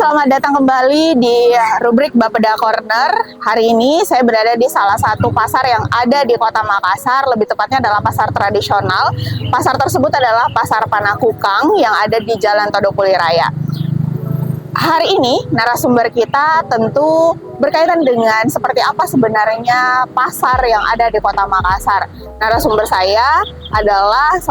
selamat datang kembali di rubrik Bapeda Corner. Hari ini saya berada di salah satu pasar yang ada di Kota Makassar, lebih tepatnya adalah pasar tradisional. Pasar tersebut adalah Pasar Panakukang yang ada di Jalan Todopuli Raya. Hari ini narasumber kita tentu berkaitan dengan seperti apa sebenarnya pasar yang ada di Kota Makassar. Narasumber saya adalah masih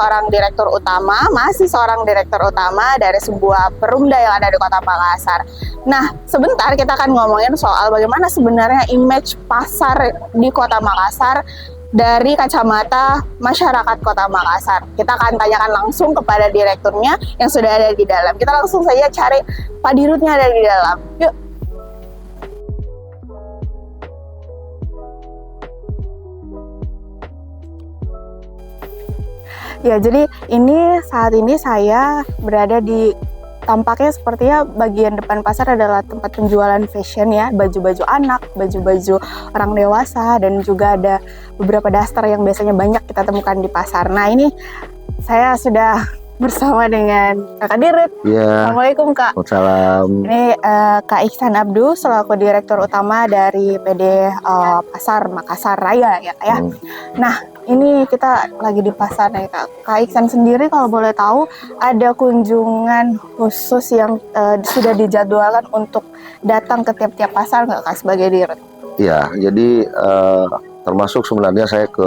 seorang direktur utama dari sebuah perumda yang ada di Kota Makassar. Nah, sebentar kita akan ngomongin soal bagaimana sebenarnya image pasar di Kota Makassar dari kacamata masyarakat Kota Makassar. Kita akan tanyakan langsung kepada direkturnya yang sudah ada di dalam. Kita langsung saja cari Pak Dirutnya ada di dalam. Yuk. Ya, jadi saat ini saya berada di, tampaknya sepertinya bagian depan pasar adalah tempat penjualan fashion ya, baju-baju anak, baju-baju orang dewasa, dan juga ada beberapa daster yang biasanya banyak kita temukan di pasar. Nah, ini saya sudah bersama dengan Kakak Dirut. Ya. Assalamualaikum Kak. Waalaikumsalam. Ini Kak Iksan Abdu selaku Direktur Utama dari PD Pasar Makassar Raya ya Kak ya. Nah, ini kita lagi di pasar nih Kak. Kak Iksan sendiri kalau boleh tahu ada kunjungan khusus yang sudah dijadwalkan untuk datang ke tiap-tiap pasar nggak Kak sebagai Dirut? Ya, jadi termasuk sebenarnya saya ke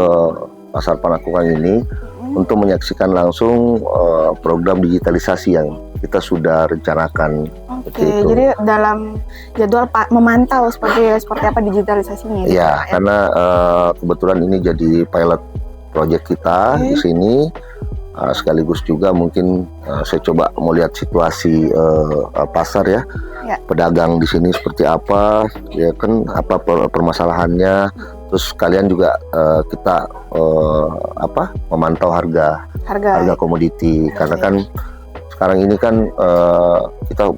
Pasar Panakukang ini untuk menyaksikan langsung program digitalisasi yang kita sudah rencanakan. Oke, jadi dalam jadwal memantau seperti apa digitalisasinya? Iya, karena kebetulan ini jadi pilot project kita di sini. Sekaligus juga mungkin saya coba mau lihat situasi pasar ya, pedagang di sini seperti apa, ya kan apa permasalahannya. Terus kalian juga kita memantau harga komoditi, karena kan sekarang ini kan kita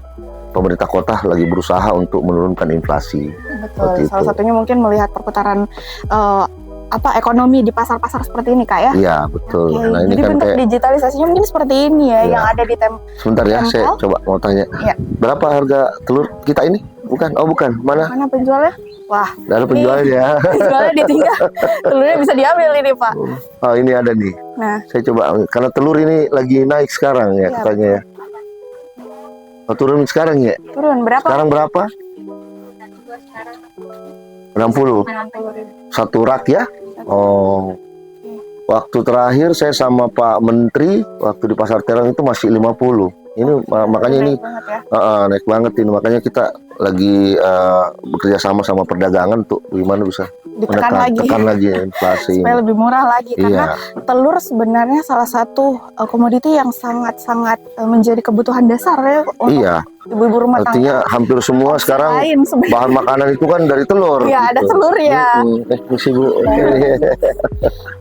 pemerintah kota lagi berusaha untuk menurunkan inflasi. Betul. Salah satunya mungkin melihat perputaran ekonomi di pasar-pasar seperti ini Kak ya? Iya betul. Oke. Nah, ini jadi kan bentuk digitalisasinya mungkin seperti ini ya, yang ada di Sebentar ya, saya coba mau tanya. Ya. Berapa harga telur kita ini? Bukan? Oh bukan. Mana penjualnya? Wah, ada penjualnya. Penjualnya ditinggal. Telurnya bisa diambil ini Pak. Oh ini ada nih. Nah, saya coba, karena telur ini lagi naik sekarang ya katanya ya. Oh, turun sekarang ya? Turun berapa? Sekarang berapa? 60. Satu rak ya? Oh. Waktu terakhir saya sama Pak Menteri waktu di Pasar Terang itu masih 50. Ini makanya ini naik banget ini, makanya kita lagi bekerja sama perdagangan untuk gimana bisa tekan lagi inflasi supaya lebih murah lagi, karena telur sebenarnya salah satu komoditi yang sangat-sangat menjadi kebutuhan dasar ya untuk ibu-ibu rumah tangga. Artinya hampir semua sekarang bahan makanan itu kan dari telur. Iya, ada telur ya.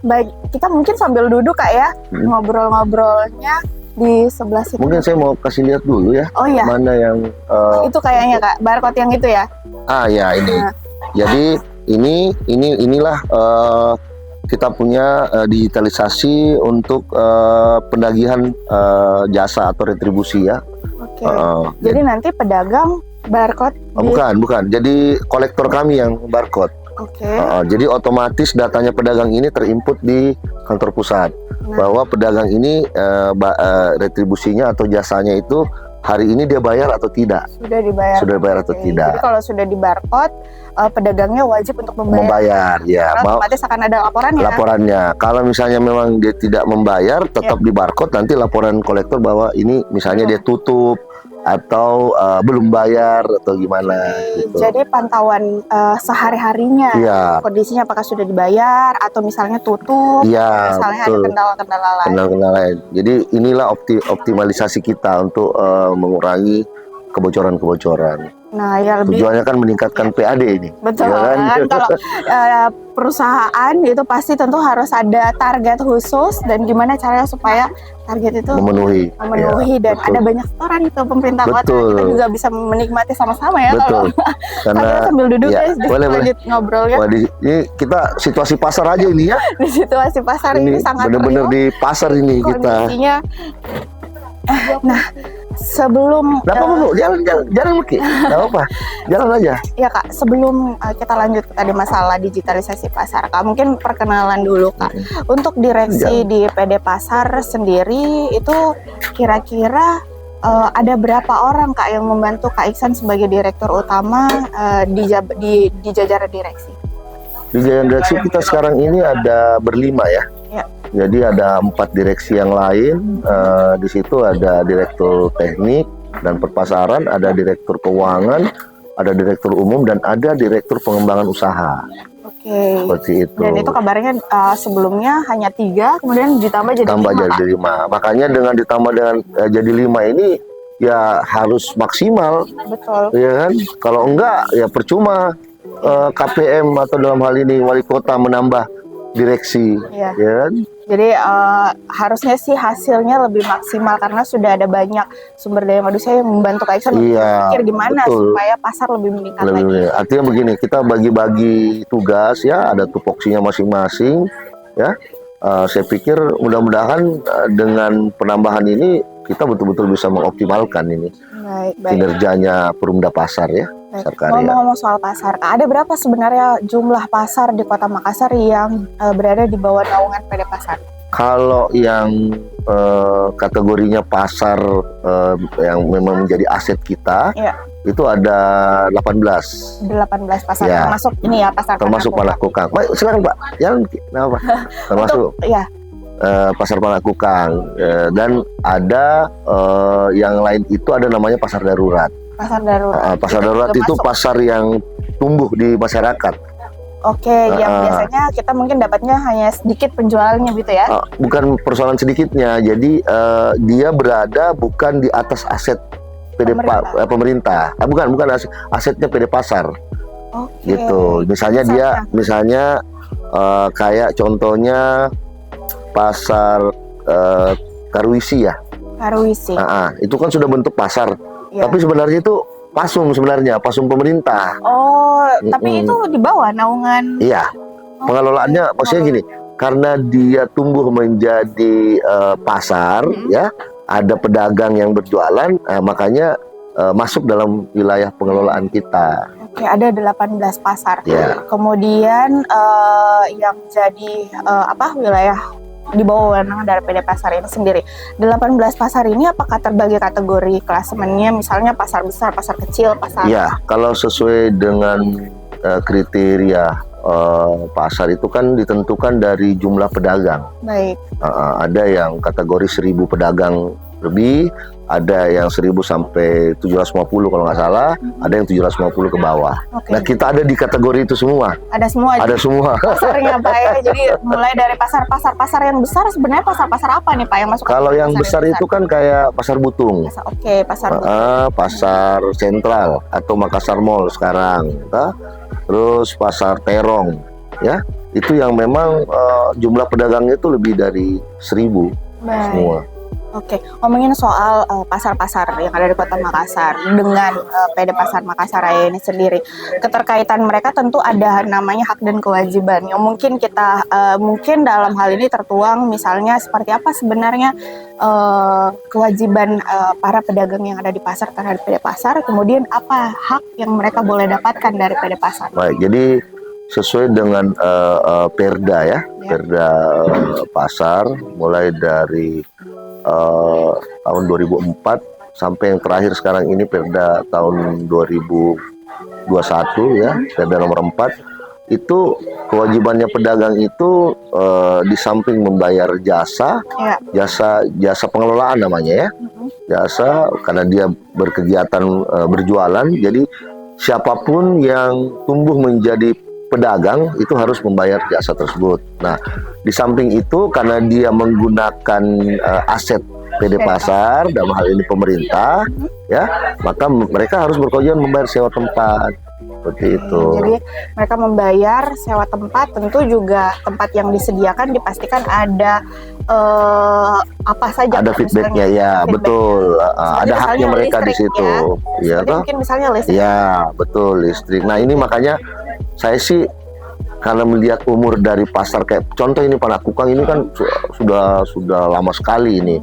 Baik, kita mungkin sambil duduk Kak ya, ngobrol-ngobrolnya di sebelah situ. Mungkin saya mau kasih lihat dulu ya. Oh iya. Mana yang itu kayaknya Kak, barcode yang itu ya. Ya ini. Jadi inilah kita punya digitalisasi untuk pendagihan jasa atau retribusi ya. Oke. Jadi nanti pedagang barcode bukan. Jadi kolektor kami yang barcode. Oke. Jadi otomatis datanya pedagang ini terinput di kantor pusat, bahwa pedagang ini retribusinya atau jasanya itu hari ini dia bayar atau tidak. Sudah dibayar atau tidak. Jadi kalau sudah di barcode, pedagangnya wajib untuk membayar. Ya. Otomatis akan ada laporannya. Kalau misalnya memang dia tidak membayar, tetap di barcode, nanti laporan kolektor bahwa ini misalnya dia tutup atau belum bayar atau gimana gitu. Jadi pantauan sehari-harinya, kondisinya apakah sudah dibayar atau misalnya tutup, misalnya betul. Ada kendala-kendala lain. Jadi inilah optimalisasi kita untuk mengurangi kebocoran-kebocoran. Nah, ya tujuannya kan meningkatkan PAD ini. Betul kan? Kalau perusahaan itu pasti tentu harus ada target khusus, dan gimana caranya supaya target itu memenuhi dan betul. Ada banyak setoran itu pemerintah kota, kita juga bisa menikmati sama-sama ya. Betul. Karena sambil duduk boleh ngobrol ya. Ini kita situasi pasar aja ini ya. Di situasi pasar ini sangat benar-benar di pasar ini kondisinya. Nah, Sebelum Nggak apa-apa Bu, jalan Meki, nggak apa, jalan aja. ya Kak, sebelum kita lanjut ke tadi masalah digitalisasi pasar, Kak, mungkin perkenalan dulu Kak. Untuk direksi di PD Pasar sendiri itu kira-kira ada berapa orang Kak yang membantu Kak Iksan sebagai direktur utama di jajaran direksi? Di jajaran direksi kita sekarang ini ada berlima ya. Ya. Jadi ada 4 direksi yang lain. Di situ ada direktur teknik dan perpasaran, ada direktur keuangan, ada direktur umum, dan ada direktur pengembangan usaha. Oke. Seperti itu. Dan itu kabarnya sebelumnya hanya 3, kemudian ditambah jadi 5. Jadi 5. Makanya dengan ditambah dengan jadi 5 ini ya harus maksimal. Betul. Ya kan? Kalau enggak ya percuma KPM atau dalam hal ini wali kota menambah direksi. Iya. Ya kan? Jadi harusnya sih hasilnya lebih maksimal karena sudah ada banyak sumber daya manusia yang membantu Kak Iksan Iya, berpikir gimana betul. supaya pasar lebih meningkat lagi. Artinya begini, kita bagi-bagi tugas ya, ada tupoksinya masing-masing ya. Saya pikir mudah-mudahan dengan penambahan ini kita betul-betul bisa mengoptimalkan ini Baik. kinerjanya Perumda Pasar ya. Pasar Karya. Ngomong-ngomong soal pasar, Kak, ada berapa sebenarnya jumlah pasar di Kota Makassar yang berada di bawah naungan PD Pasar? Kalau yang kategorinya pasar yang memang menjadi aset kita, Iya. itu ada 18. 18 pasar, Ya. termasuk ini ya pasar Termasuk Panakukang. Baik, silakan Pak. Jalan, kenapa? Termasuk ya. pasar Panakukang, dan ada yang lain itu ada namanya pasar darurat. Pasar darurat. Pasar darurat itu pasar yang tumbuh di masyarakat. Oke, yang biasanya kita mungkin dapatnya hanya sedikit penjualannya gitu ya? Bukan persoalan sedikitnya, jadi dia berada bukan di atas aset pemerintah. Bukan asetnya PD Pasar. Oke. Gitu. Misalnya kayak contohnya pasar Karuisi ya. Karuisi. Itu kan sudah bentuk pasar. Ya. Tapi sebenarnya itu pasum pemerintah. Oh, tapi itu di bawah naungan. Iya. Pengelolaannya maksudnya gini, karena dia tumbuh menjadi pasar ya, ada pedagang yang berjualan, makanya masuk dalam wilayah pengelolaan kita. Oke, ada 18 pasar. Ya. Kemudian yang jadi wilayah di bawah wewenang dari PD Pasar ini sendiri. 18 pasar ini apakah terbagi kategori klasemennya, misalnya pasar besar, pasar kecil, pasar? Ya, kalau sesuai dengan kriteria pasar itu kan ditentukan dari jumlah pedagang. Baik. Ada yang kategori 1000 pedagang lebih, ada yang 1000 sampai 750 kalau nggak salah, ada yang 750 ke bawah. Oke. Nah, kita ada di kategori itu semua. Ada semua. Ada semua. Pasarnya Pak ya. Jadi mulai dari pasar yang besar, sebenarnya pasar apa nih Pak yang masuk? Kalau yang besar itu kan kayak pasar Butung. Oke, pasar Butung. Pasar Sentral atau Makassar Mall sekarang. Terus pasar Terong ya. Itu yang memang jumlah pedagangnya itu lebih dari 1000 semua. Oke, ngomongin soal pasar-pasar yang ada di Kota Makassar dengan PD Pasar Makassar Raya ini sendiri, keterkaitan mereka tentu ada namanya hak dan kewajiban. Yang mungkin kita mungkin dalam hal ini tertuang misalnya seperti apa sebenarnya kewajiban para pedagang yang ada di pasar terhadap PD Pasar, kemudian apa hak yang mereka boleh dapatkan dari PD Pasar. Baik, jadi sesuai dengan Perda ya, Perda Pasar mulai dari tahun 2004 sampai yang terakhir sekarang ini Perda tahun 2021 ya, Perda nomor 4 itu kewajibannya pedagang itu di samping membayar jasa pengelolaan namanya ya, jasa karena dia berkegiatan berjualan, jadi siapapun yang tumbuh menjadi pedagang itu harus membayar jasa tersebut. Nah, di samping itu karena dia menggunakan aset PD Pasar dalam hal ini pemerintah, ya, maka mereka harus berkewajiban membayar sewa tempat. Seperti itu. Jadi mereka membayar sewa tempat, tentu juga tempat yang disediakan dipastikan ada apa saja. Ada feedbacknya ya, betul. Ada haknya mereka di situ. Ya, mungkin misalnya listrik. Ya, betul listrik. Nah ini makanya saya sih karena melihat umur dari pasar kayak contoh ini Panakukang ini kan sudah lama sekali ini.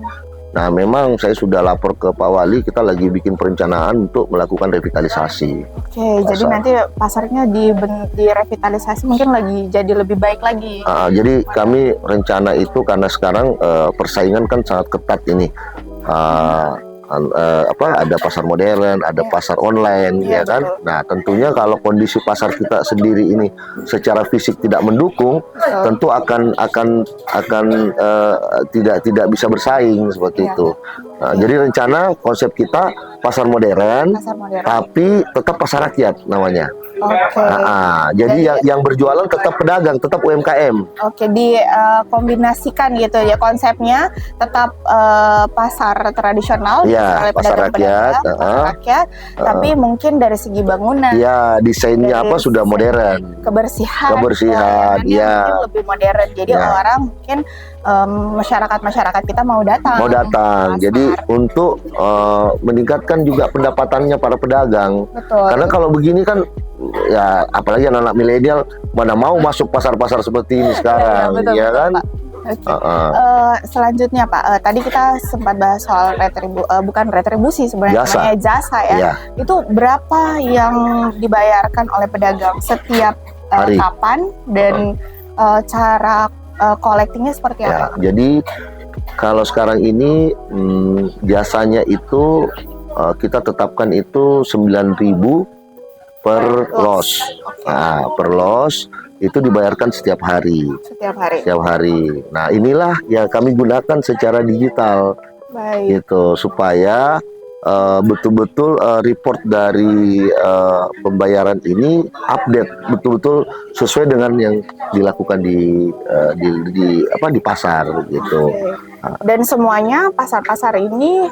Nah, memang saya sudah lapor ke Pak Wali, kita lagi bikin perencanaan untuk melakukan revitalisasi. Oke, jadi nanti pasarnya direvitalisasi mungkin lagi jadi lebih baik lagi. Jadi kami rencana itu karena sekarang persaingan kan sangat ketat ini. Ada pasar modern, ada pasar online, ya kan. Betul. Nah, tentunya kalau kondisi pasar kita sendiri ini secara fisik tidak mendukung, tentu akan tidak bisa bersaing seperti itu. Nah, jadi rencana konsep kita pasar modern, tapi tetap pasar rakyat namanya. Oke. Jadi yang berjualan tetap pedagang, tetap UMKM. Oke, dikombinasikan gitu ya konsepnya, tetap pasar tradisional, ya, pasar rakyat, tapi mungkin dari segi bangunan, ya desainnya apa sudah modern, kebersihan, ya, mungkin lebih modern. Jadi orang mungkin masyarakat kita mau datang. Jadi untuk meningkatkan juga pendapatannya para pedagang. Betul. Karena kalau begini kan ya, apalagi anak-anak milenial mana mau masuk pasar-pasar seperti ini sekarang, ya kan? Selanjutnya Pak, tadi kita sempat bahas soal bukan retribusi sebenarnya, jasa ya. Itu berapa yang dibayarkan oleh pedagang setiap hari, kapan, dan cara collectingnya seperti apa? Jadi kalau sekarang ini jasanya itu kita tetapkan itu 9.000 per los. Per los itu dibayarkan setiap hari. Setiap hari. Nah, inilah yang kami gunakan secara digital. Baik. Gitu, supaya betul-betul report dari pembayaran ini update betul-betul sesuai dengan yang dilakukan di pasar gitu. Dan semuanya pasar-pasar ini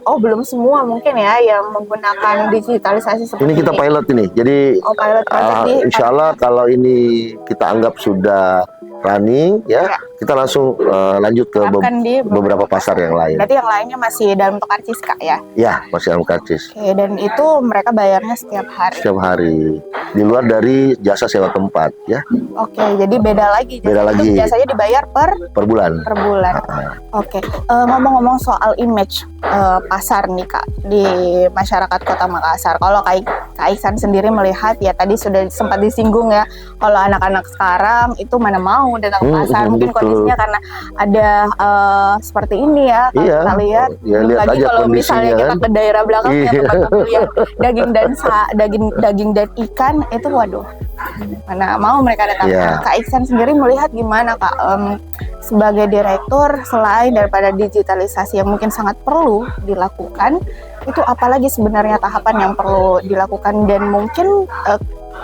belum semua mungkin ya yang menggunakan digitalisasi seperti ini. Kita pilot ini. Jadi insya Allah kalau ini kita anggap sudah running ya, kita langsung lanjut ke beberapa pasar yang lain. Berarti yang lainnya masih dalam karcis Kak ya? Ya, masih dalam karcis. Oke, dan itu mereka bayarnya setiap hari? Setiap hari, di luar dari jasa sewa tempat ya. Oke, jadi beda lagi. Jasanya dibayar per bulan. Oke, ngomong-ngomong soal image pasar nih Kak di masyarakat Kota Makassar. Kalau Kak Ihsan sendiri melihat ya, tadi sudah sempat disinggung ya, kalau anak-anak sekarang itu mana mau datang ke pasar, mungkin kondisinya karena ada seperti ini ya, kalau kita lihat. Lihat lagi aja kalau misalnya kan? kita ke daerah belakangnya tempat lihat daging dan ikan itu, waduh, mana mau mereka datang. Kak Ihsan sendiri melihat gimana Kak, sebagai direktur, selain daripada digitalisasi yang mungkin sangat perlu dilakukan, itu apalagi sebenarnya tahapan yang perlu dilakukan, dan mungkin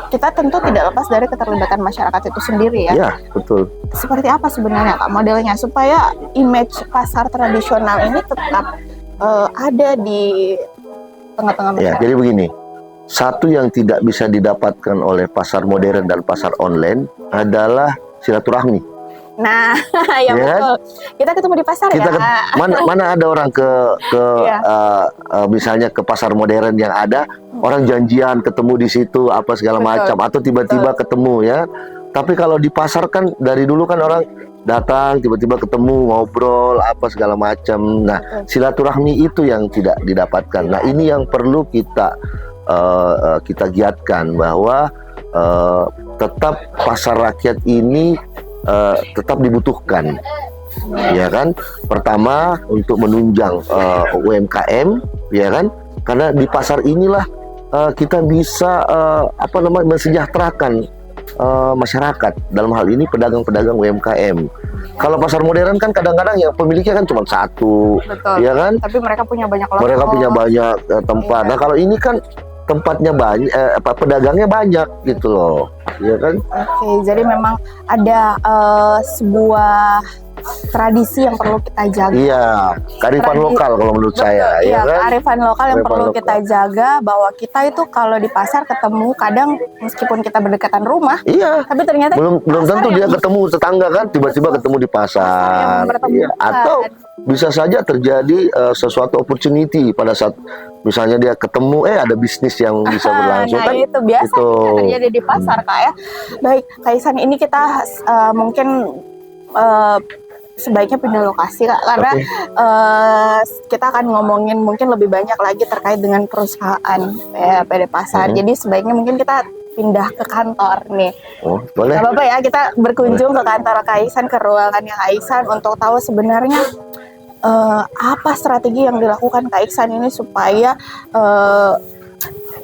kita tentu tidak lepas dari keterlibatan masyarakat itu sendiri ya. Iya, betul. Seperti apa sebenarnya Kak modelnya supaya image pasar tradisional ini tetap ada di tengah-tengah masyarakat? Ya, jadi begini. Satu yang tidak bisa didapatkan oleh pasar modern dan pasar online adalah silaturahmi. Nah, ya betul. Kita ketemu di pasar ya. Mana ada orang misalnya ke pasar modern yang ada orang janjian ketemu di situ apa segala macam, atau tiba-tiba ketemu ya. Tapi kalau di pasar kan dari dulu kan orang datang tiba-tiba ketemu, ngobrol apa segala macam. Nah, silaturahmi itu yang tidak didapatkan. Nah, ini yang perlu kita giatkan, bahwa tetap pasar rakyat ini tetap dibutuhkan, ya kan? Pertama untuk menunjang UMKM, ya kan? Karena di pasar inilah kita bisa mensejahterakan masyarakat, dalam hal ini pedagang-pedagang UMKM. Kalau pasar modern kan kadang-kadang yang pemiliknya kan cuma satu. Betul. Ya kan? Tapi mereka punya banyak lokal. Mereka punya banyak tempat. Nah, kalau ini kan tempatnya banyak, pedagangnya banyak gitu loh, ya kan? Oke, jadi memang ada sebuah tradisi yang perlu kita jaga. Iya, kearifan lokal kalau menurut saya. Iya, ya kan? kearifan lokal yang perlu kita jaga, bahwa kita itu kalau di pasar ketemu, kadang meskipun kita berdekatan rumah, tapi ternyata belum tentu dia ketemu tetangga kan, tiba-tiba ketemu di pasar. Atau bisa saja terjadi sesuatu opportunity pada saat misalnya dia ketemu ada bisnis yang bisa berlangsung. Kan itu biasa terjadi di pasar Kak ya. Baik, Kak Ihsan, ini kita mungkin sebaiknya pindah lokasi Kak, karena kita akan ngomongin mungkin lebih banyak lagi terkait dengan perusahaan PD Pasar. Jadi sebaiknya mungkin kita pindah ke kantor nih. Oh, boleh. Gak apa-apa ya, kita berkunjung ke kantor Kak Ihsan, ke ruangannya Kak Ihsan untuk tahu sebenarnya apa strategi yang dilakukan Kak Ihsan ini supaya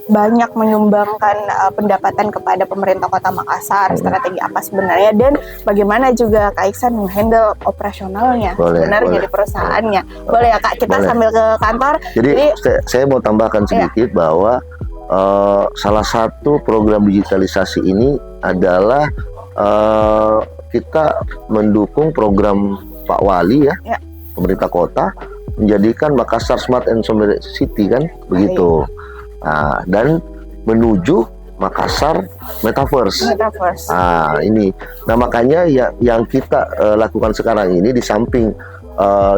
banyak menyumbangkan pendapatan kepada pemerintah Kota Makassar. Strategi apa sebenarnya, dan bagaimana juga Kak Ihsan menghandle operasionalnya sebenarnya di perusahaannya. Boleh ya Kak, kita sambil ke kantor. Jadi saya mau tambahkan sedikit bahwa salah satu program digitalisasi ini adalah kita mendukung program Pak Wali ya, pemerintah kota, menjadikan Makassar Smart and Sovereign City kan, begitu. Nah, dan menuju Makassar Metaverse. Ini. Nah, makanya yang kita lakukan sekarang ini, di samping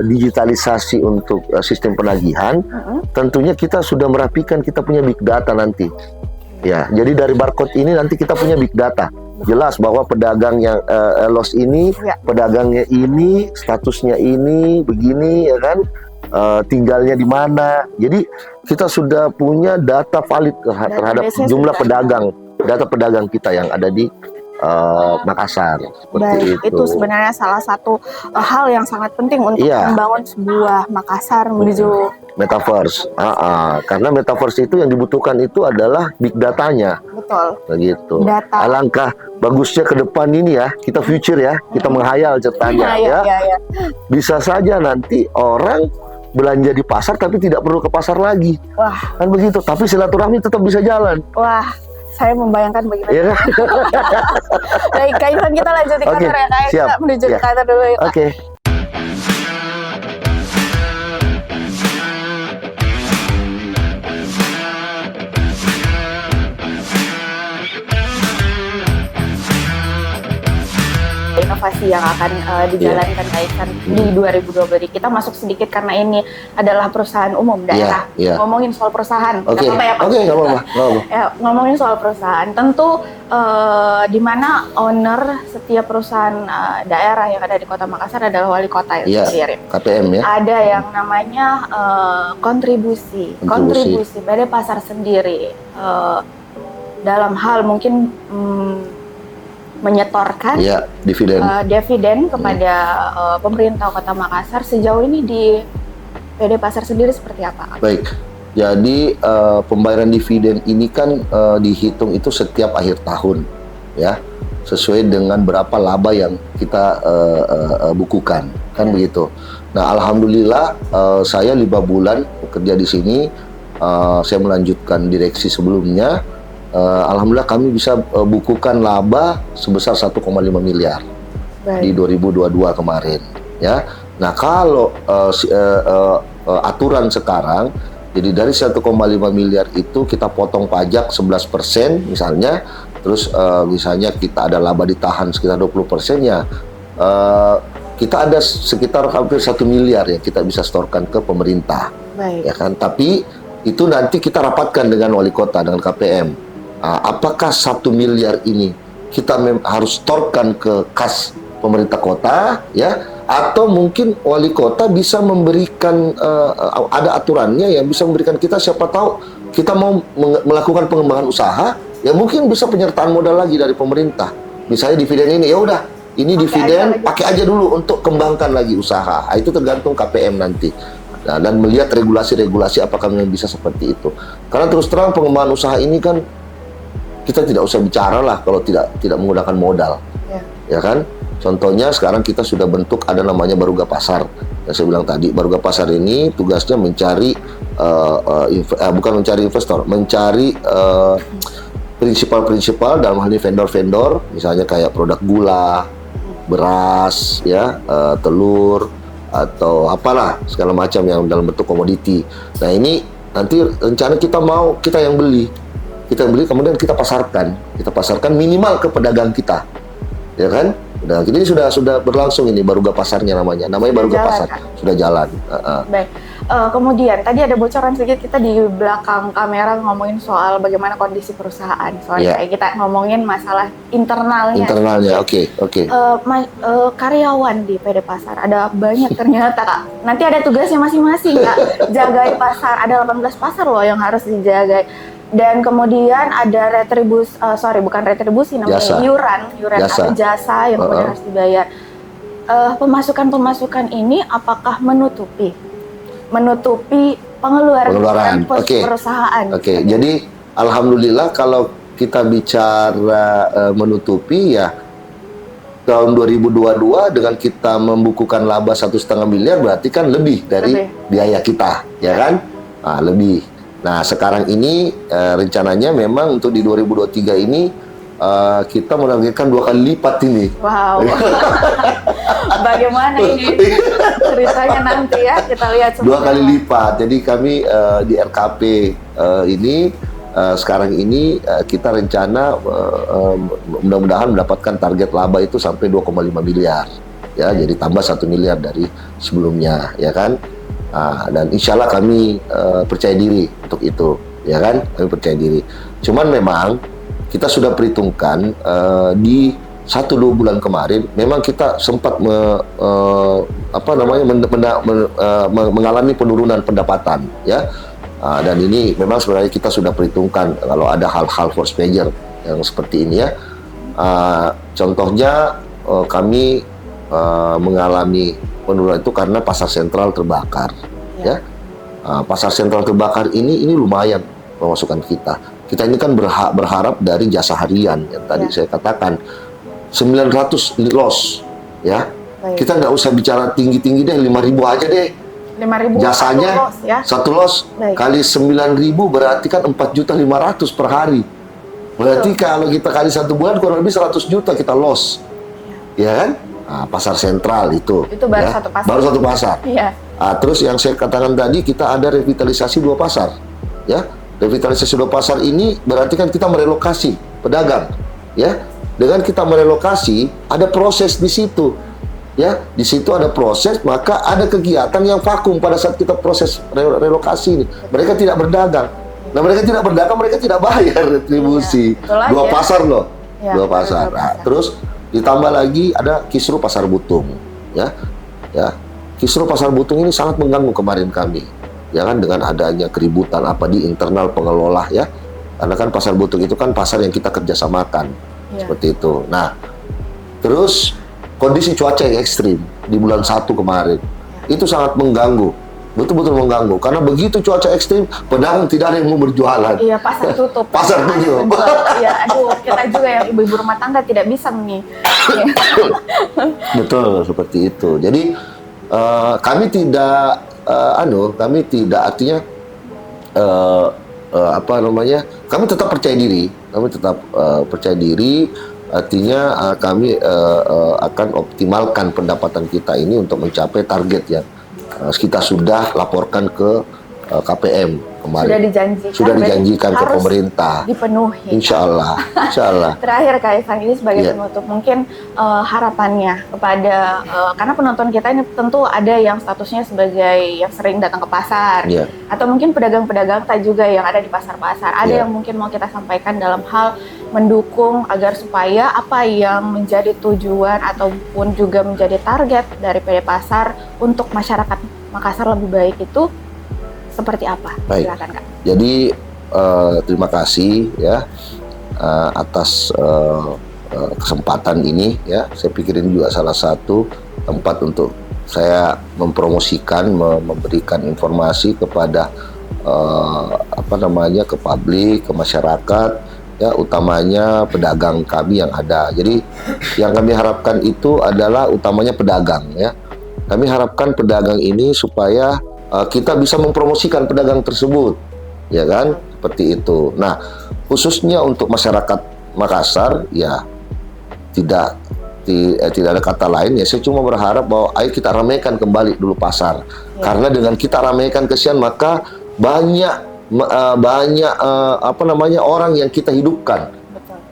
digitalisasi untuk sistem penagihan, tentunya kita sudah merapikan, kita punya big data nanti. Ya, jadi dari barcode ini nanti kita punya big data. Jelas bahwa pedagang yang loss ini, pedagangnya ini, statusnya ini, begini ya kan, tinggalnya di mana. Jadi kita sudah punya data valid terhadap jumlah pedagang, data pedagang kita yang ada di Makassar. Baik, itu sebenarnya salah satu hal yang sangat penting untuk membangun sebuah Makassar menuju Metaverse. Karena Metaverse itu yang dibutuhkan itu adalah big datanya. Betul. Begitu. Alangkah bagusnya ke depan ini ya, kita future ya, kita menghayal ceritanya ya. Bisa saja nanti orang belanja di pasar tapi tidak perlu ke pasar lagi. Wah. Kan begitu, tapi silaturahmi tetap bisa jalan. Wah, saya membayangkan bagaimana. Ya, kan? Baik, Kak Ihsan, kita lanjut di kantor ya Kak. Kita menuju ke kantor dulu ya Kak. Inovasi yang akan dijalankan Kak Ihsan di 2020. Kita masuk sedikit karena ini adalah perusahaan umum daerah. Ngomongin soal perusahaan, nggak apa-apa ya Pak? Nggak apa-apa. Ya, ngomongin soal perusahaan, tentu di mana owner setiap perusahaan daerah yang ada di Kota Makassar adalah wali kota itu sendiri. KPM ya. Ada yang namanya kontribusi PD Pasar sendiri dalam hal mungkin menyetorkan dividen kepada pemerintah Kota Makassar. Sejauh ini di PD Pasar sendiri seperti apa? Baik, jadi pembayaran dividen ini kan dihitung itu setiap akhir tahun ya, sesuai dengan berapa laba yang kita bukukan kan begitu. Nah, alhamdulillah saya 5 bulan bekerja di sini, saya melanjutkan direksi sebelumnya. Alhamdulillah kami bisa bukukan laba sebesar 1,5 miliar di 2022 kemarin ya. Nah, kalau aturan sekarang, jadi dari 1,5 miliar itu kita potong pajak 11% misalnya, terus misalnya kita ada laba ditahan sekitar 20% ya, kita ada sekitar hampir 1 miliar ya kita bisa setorkan ke pemerintah. Ya kan. Tapi itu nanti kita rapatkan dengan wali kota, dengan KPM. Apakah 1 miliar ini kita harus setorkan ke kas pemerintah kota ya, atau mungkin wali kota bisa memberikan ada aturannya yang bisa memberikan kita, siapa tahu kita mau melakukan pengembangan usaha ya, mungkin bisa penyertaan modal lagi dari pemerintah. Misalnya dividen ini, ya udah ini dividen pakai aja dulu untuk kembangkan lagi usaha. Itu tergantung KPM nanti. Nah, dan melihat regulasi-regulasi apakah memang bisa seperti itu. Karena terus terang pengembangan usaha ini kan kita tidak usah bicara lah kalau tidak menggunakan modal, ya kan? Contohnya sekarang kita sudah bentuk ada namanya Baruga Pasar. Yang saya bilang tadi, Baruga Pasar ini tugasnya mencari bukan mencari investor, mencari prinsipal dalam hal ini vendor-vendor, misalnya kayak produk gula, beras, ya, telur atau apalah segala macam yang dalam bentuk komoditi. Nah, ini nanti rencana kita yang beli. Kita beli kemudian kita pasarkan minimal ke pedagang kita, ya kan? Ini sudah berlangsung ini Baruga Pasarnya namanya Baruga jalan, Pasar. Kak. Sudah jalan. Baik. Kemudian tadi ada bocoran sedikit kita di belakang kamera ngomongin soal bagaimana kondisi perusahaan. Soalnya kayak kita ngomongin masalah internalnya. Internalnya, oke. Karyawan di PD Pasar ada banyak ternyata, Kak. Nanti ada tugasnya masing-masing, Kak. Jagain pasar, ada 18 pasar loh yang harus dijagai. Dan kemudian ada bukan retribusi, namanya iuran atau jasa yang kemudian harus dibayar. Pemasukan ini apakah menutupi pengeluaran perusahaan? Oke. Jadi alhamdulillah kalau kita bicara menutupi ya, tahun 2022 dengan kita membukukan laba 1,5 miliar berarti kan lebih dari biaya kita, ya kan? Lebih. Nah, sekarang ini rencananya memang untuk di 2023 ini kita menargetkan 2 kali lipat ini. Wow. Bagaimana ini ceritanya nanti ya, kita lihat semua. 2 kali lipat. Jadi kami di RKP ini sekarang ini kita rencana mudah-mudahan mendapatkan target laba itu sampai 2,5 miliar. Ya, jadi tambah 1 miliar dari sebelumnya, ya kan? Dan insya Allah kami percaya diri untuk itu, ya kan? Kami percaya diri. Cuman memang kita sudah perhitungkan di 1-2 bulan kemarin, memang kita sempat mengalami penurunan pendapatan, ya. Dan ini memang sebenarnya kita sudah perhitungkan kalau ada hal-hal force major yang seperti ini, ya. Contohnya kami mengalami penurunan itu karena pasar sentral terbakar, ya. Pasar sentral terbakar ini lumayan pemasukan kita. Kita ini kan berharap dari jasa harian yang tadi saya katakan 900 loss, ya. Kita nggak usah bicara tinggi-tinggi deh, 5.000 aja deh. 5.000 jasanya satu loss, kali 9.000 berarti kan 4.500.000 per hari. Berarti kalau kita kali 1 bulan kurang lebih 100 juta kita loss, ya kan? Pasar sentral itu baru satu pasar. Baru 1 pasar. Iya. Terus yang saya katakan tadi, kita ada revitalisasi 2 pasar, ya. Revitalisasi 2 pasar ini berarti kan kita merelokasi pedagang, ya. Dengan kita merelokasi ada proses di situ, ya. Di situ ada proses, maka ada kegiatan yang vakum pada saat kita proses relokasi ini. Mereka tidak berdagang. Nah, mereka tidak berdagang, mereka tidak bayar retribusi. Iya, 2 pasar loh, ya, 2 pasar. Terus ditambah lagi ada Kisru Pasar Butung, ya. Kisru Pasar Butung ini sangat mengganggu kemarin kami, ya kan, dengan adanya keributan di internal pengelola, ya. Karena kan Pasar Butung itu kan pasar yang kita kerjasamakan, seperti itu. Nah, terus kondisi cuaca yang ekstrim di bulan 1 kemarin itu sangat mengganggu, betul-betul mengganggu. Karena begitu cuaca ekstrim, pedagang tidak ada yang mau berjualan. Iya, pasar tutup. Pasar tutup. Iya, aduh, kita juga yang ibu-ibu rumah tangga tidak bisa nih. Betul, seperti itu. Jadi kami tidak artinya kami tetap percaya diri, artinya kami akan optimalkan pendapatan kita ini untuk mencapai target yang kita sudah laporkan ke KPM kemarin. Sudah dijanjikan ke pemerintah. Dipenuhi. Insya Allah. Terakhir, Kak Ivan, ini sebagai penutup, mungkin harapannya kepada karena penonton kita ini tentu ada yang statusnya sebagai yang sering datang ke pasar, atau mungkin pedagang-pedagang tak juga yang ada di pasar-pasar. Ada yang mungkin mau kita sampaikan dalam hal mendukung agar supaya apa yang menjadi tujuan ataupun juga menjadi target dari PD Pasar untuk masyarakat Makassar lebih baik itu seperti apa? Baik. Silakan, Kak. Jadi terima kasih, ya, atas kesempatan ini, ya. Saya pikir ini juga salah satu tempat untuk saya mempromosikan, memberikan informasi kepada ke publik, ke masyarakat, ya, utamanya pedagang kami yang ada. Jadi yang kami harapkan itu adalah utamanya pedagang, ya. Kami harapkan pedagang ini supaya kita bisa mempromosikan pedagang tersebut, ya kan, seperti itu. Nah, khususnya untuk masyarakat Makassar, ya tidak ada kata lain, ya. Saya cuma berharap bahwa ayo kita ramaikan kembali dulu pasar, karena dengan kita ramaikan kesian maka banyak orang yang kita hidupkan,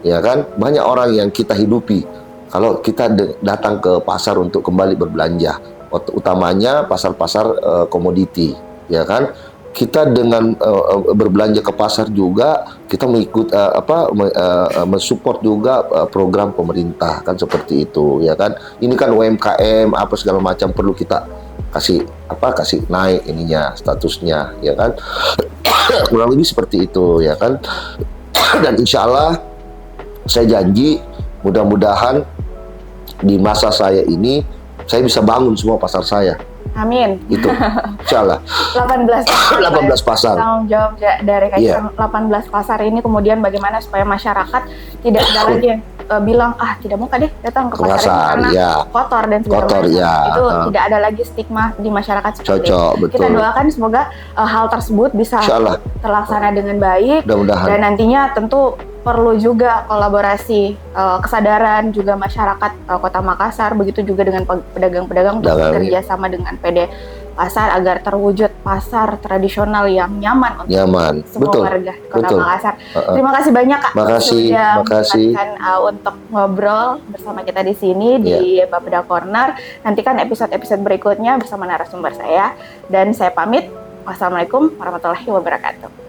ya kan, banyak orang yang kita hidupi. kalau kita datang ke pasar untuk kembali berbelanja, utamanya pasar-pasar komoditi, ya kan? Kita dengan berbelanja ke pasar juga kita mengikut mensupport juga program pemerintah, kan seperti itu, ya kan? Ini kan UMKM apa segala macam perlu kita kasih naik ininya statusnya, ya kan? Kurang lebih seperti itu, ya kan? Dan insya Allah saya janji mudah-mudahan di masa saya ini saya bisa bangun semua pasar saya. Amin. Itu, insya Allah. 18 pasar. Tanggung jawab dari Kaisang, 18 pasar ini kemudian bagaimana supaya masyarakat tidak ada lagi yang bilang tidak mau deh datang ke pasar ini karena kotor dan segala macam. Itu tidak ada lagi stigma di masyarakat seperti itu. Betul. Kita doakan semoga hal tersebut bisa terlaksana dengan baik. Mudah-mudahan. Dan nantinya tentu perlu juga kolaborasi kesadaran juga masyarakat Kota Makassar, begitu juga dengan pedagang-pedagang untuk bekerja sama dengan PD Pasar agar terwujud pasar tradisional yang nyaman untuk semua warga Kota Makassar. Terima kasih banyak Kak sudah untuk ngobrol bersama kita di sini di Bapeda Corner. Nantikan episode-episode berikutnya bersama narasumber saya, dan saya pamit. Wassalamualaikum warahmatullahi wabarakatuh.